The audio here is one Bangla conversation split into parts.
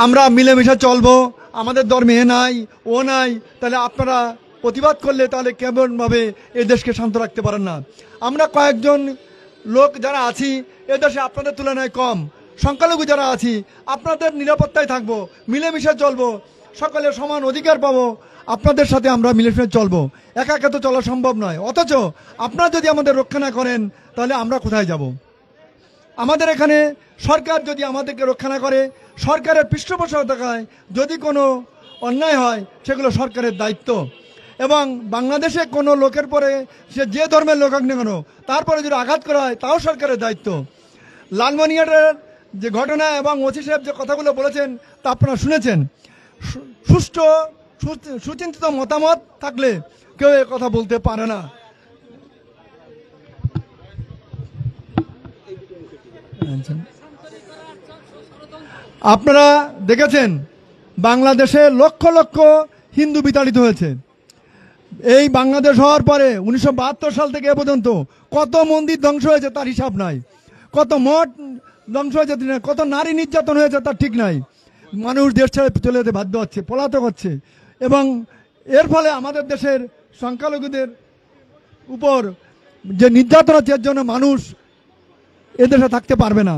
আমরা মিলেমিশে চলবো, আমাদের ধর্মে এ নাই ও নাই, তাহলে আপনারা প্রতিবাদ করলে তাহলে কেমনভাবে এই দেশকে শান্ত রাখতে পারেন না? আমরা কয়েকজন লোক যারা আছি এদেশে আপনাদের তুলনায় কম, সংখ্যালঘু যারা আছি আপনাদের নিরাপত্তায় থাকবো, মিলেমিশে চলবো, সকলের সমান অধিকার পাবো, আপনাদের সাথে আমরা মিলেমিশে চলবো। একা একা তো চলা সম্ভব নয়। অথচ আপনারা যদি আমাদের রক্ষা না করেন তাহলে আমরা কোথায় যাব? আমাদের এখানে সরকার যদি আমাদেরকে রক্ষা না করে, সরকারের পৃষ্ঠপোষকতায় যদি কোনো অন্যায় হয় সেগুলো সরকারের দায়িত্ব। এবং বাংলাদেশে কোনো লোকের পরে সে যে ধর্মের লোক হোক না কেন তারপরে যদি আঘাত করা হয় তাও সরকারের দায়িত্ব। লালমনিরহাটের যে ঘটনা এবং ওসি সাহেব যে কথাগুলো বলেছেন তা আপনারা শুনেছেন। সুষ্ঠু সুচিন্তিত মতামত থাকলে কেউ এ কথা বলতে পারে না। আপনারা দেখেছেন বাংলাদেশে লক্ষ লক্ষ হিন্দু বিতাড়িত হয়েছে। এই বাংলাদেশ হওয়ার পরে 1972 সাল থেকে এ পর্যন্ত কত মন্দির ধ্বংস হয়েছে তার হিসাব নাই, কত মঠ ধ্বংস হয়েছে, কত নারী নির্যাতন হয়েছে তার ঠিক নাই। মানুষ দেশ ছেড়ে চলে যেতে বাধ্য হচ্ছে, পলাতক হচ্ছে। এবং এর ফলে আমাদের দেশের সংখ্যালঘুদের উপর যে নির্যাতন হচ্ছে এর জন্য মানুষ এদেশে থাকতে পারবে না।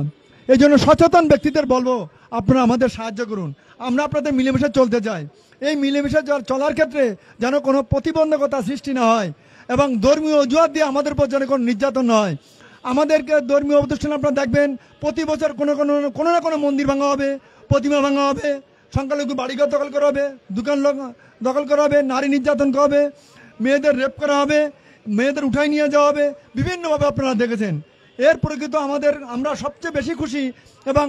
এই জন্য সচেতন ব্যক্তিদের বলবো আপনারা আমাদের সাহায্য করুন, আমরা আপনাদের মিলেমিশে চলতে চাই। এই মিলেমিশে চলার ক্ষেত্রে যেন কোনো প্রতিবন্ধকতা সৃষ্টি না হয় এবং ধর্মীয় অজুহাত দিয়ে আমাদের উপর যেন কোনো নির্যাতন না হয়। আমাদেরকে ধর্মীয় প্রতিষ্ঠান আপনারা দেখবেন প্রতি বছর কোনো না কোনো মন্দির ভাঙা হবে, প্রতিমা ভাঙা হবে, সংখ্যালঘু বাড়িঘর দখল করা হবে, দোকান দখল করা হবে, নারী নির্যাতন করা হবে, মেয়েদের রেপ করা হবে, মেয়েদের উঠাই নিয়ে যাওয়া হবে, বিভিন্নভাবে আপনারা দেখেছেন। এর পরিপ্রেক্ষিতে আমরা সবচেয়ে বেশি খুশি এবং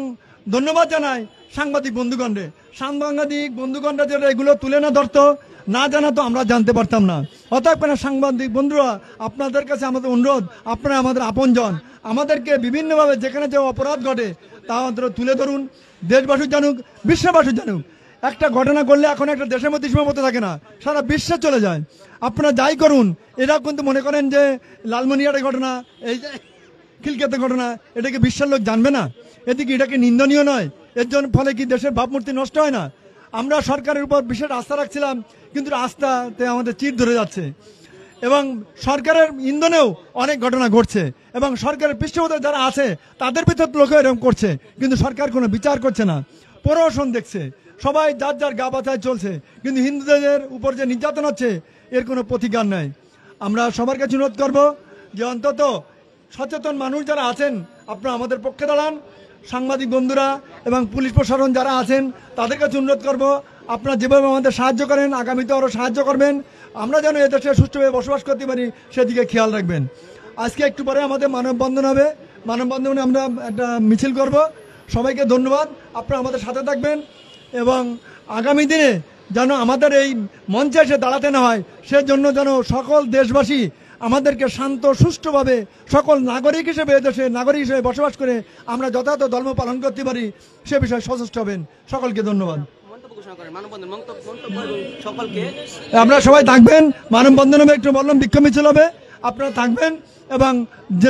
ধন্যবাদ জানাই সাংবাদিক বন্ধুগণরে। সাংবাদিক বন্ধুগণরা যারা এগুলো তুলে না ধরতো, না জানাতো, আমরা জানতে পারতাম না। অতএব সাংবাদিক বন্ধুরা আপনাদের কাছে আমাদের অনুরোধ, আপনারা আমাদের আপনজন, আমাদেরকে বিভিন্নভাবে যেখানে যে অপরাধ ঘটে তা আমাদের তুলে ধরুন, দেশবাসী জানুক, বিশ্ববাসী জানুক। একটা ঘটনা ঘটলে এখন একটা দেশের মধ্যে সীমাবদ্ধ থাকে না, সারা বিশ্বে চলে যায়। আপনারা যাই করুন, এরা কিন্তু মনে করেন যে লালমনিরহাটের ঘটনা, এই যে খিলক্ষেতের ঘটনা, এটাকে বিশ্বের লোক জানবে না? এটাকে নিন্দনীয় নয়? এর জন্য ফলে কি দেশের ভাবমূর্তি নষ্ট হয় না? আমরা সরকারের উপর বিশেষ আস্থা রাখছিলাম, কিন্তু আস্থাতে আমাদের চির ধরে যাচ্ছে এবং সরকারের ইন্ধনেও অনেক ঘটনা ঘটছে এবং সরকারের পৃষ্ঠপোষক যারা আছে তাদের ভিতর লোক এরকম করছে, কিন্তু সরকার কোনো বিচার করছে না, প্রহসন দেখছে, সবাই যার যার গা বাঁচায় চলছে, কিন্তু হিন্দুদের উপর যে নির্যাতন হচ্ছে এর কোনো প্রতিকার নাই। আমরা সবার কাছে অনুরোধ করবো যে অন্তত সচেতন মানুষ যারা আছেন আপনারা আমাদের পক্ষে দাঁড়ান। সাংবাদিক বন্ধুরা এবং পুলিশ প্রশাসন যারা আছেন তাদের কাছে অনুরোধ করব আপনারা যেভাবে আমাদের সাহায্য করেন আগামীতে আরও সাহায্য করবেন, আমরা যেন এদেশে সুষ্ঠুভাবে বসবাস করতে পারি সেদিকে খেয়াল রাখবেন। আজকে একটু পরে আমাদের মানববন্ধন হবে, মানববন্ধনে আমরা একটা মিছিল করব। সবাইকে ধন্যবাদ, আপনারা আমাদের সাথে থাকবেন এবং আগামী দিনে যেন আমাদের এই মঞ্চে এসে দাঁড়াতে না হয় সেজন্য যেন সকল দেশবাসী আমাদেরকে শান্ত সুষ্ঠুভাবে সকল নাগরিক হিসেবে এদেশে নাগরিক হিসেবে বসবাস করে আমরা যথাযথ ধর্ম পালন করতে পারি সে বিষয়ে সচেষ্ট হবেন। সকলকে ধন্যবাদ। আমরা সবাই থাকবেন, মানববন্ধন হবে, একটু বললাম বিক্ষোভ মিছিল হবে, আপনারা থাকবেন এবং যে